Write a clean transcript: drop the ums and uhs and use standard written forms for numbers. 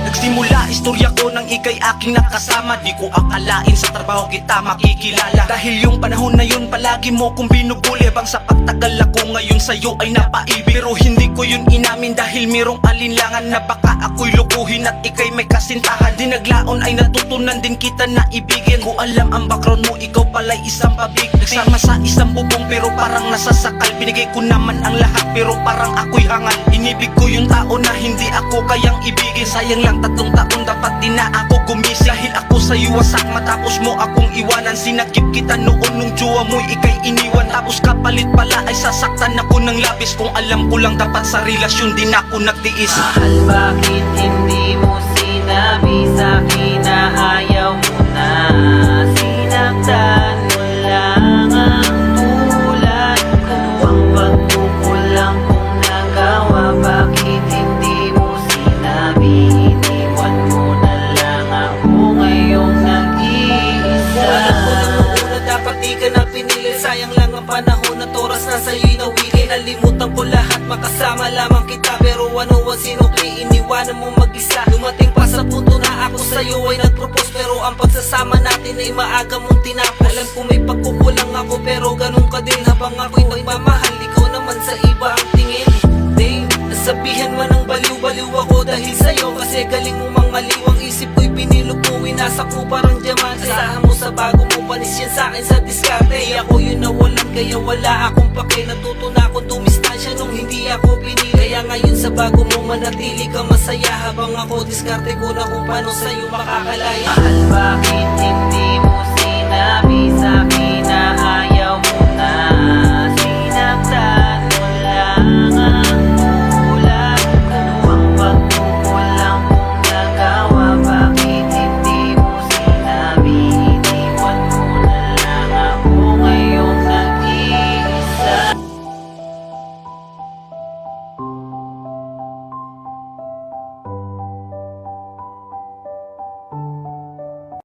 Nagsimula istorya ko nang ika'y aking nakasama. Di ko akalain sa trabaho kita makikilala. Dahil yung panahon na yun palagi mo kong binubuli. Bang sa pagtagal ako ngayon sa'yo ay napaibig. Pero hindi ko yun inamin dahil mirong alinlangan na baka ako'y lukuhin at ika'y may kasintahan. Di naglaon ay natutunan din kita na ibigin. Ko alam ang background mo, ikaw pala'y isang pabig. Nagsama sa isang bubong pero parang nasasakal. Binigay ko naman ang lahat pero parang ako'y hangal. Inibig ko yung tao na hindi ako kayang ibigin. Sayang lang 3 taon dapat di na ako gumising. Dahil ako sa'yo wasak matapos mo akong iwanan. Sinakip kita noon nung jowa mo'y ika'y iniwan. Tapos kapalit pala ay sasaktan ako ng labis. Kung alam ko lang dapat sa relasyon din ako nagtiis. Mahal, bakit hindi mo sinabi sa'kin na ayaw mo na? Sinaktan mo lang ang tulad ko. Ang pagkukulang kong nagawa, bakit hindi mo sinabi? Iniwan mo na lang ako ngayong nag-iisa. Alam ko lang noon na dapat di ka na pinili. Sayang lang ang panahon at oras na sa'yo'y nawili. Nalimutan ko lahat, makasama lamang kita. Pero ano ang sinukli, iniwanan mo mag-isa. Dumating pa sa punto na ako sa'yo ay nag-propose. Pero ang pagsasama natin ay maaga mong tinapos. Alam ko may pagkukulang ako pero ganun ka din. Habang ako'y nagmamahal, ikaw naman sa iba ang tingin. Dave, nasabihan man ang baliw-baliw ako dahil sa'yo. Kasi galing mo mang maliw ang isip ko'y pinilog mo. Winasak mo parang diamante. Asahan mo sa bago mo, panis yan sa'kin sa diskarte. Ako yun nawalan kaya wala akong pake. Natuto na akong dumistansya nung hindi ako pinili. Kaya ngayon sa bago mo manatili ka masaya. Habang ako diskarte ko na kung paano sa'yo makakalaya. Mahal, bakit hindi mo sinabi sa'kin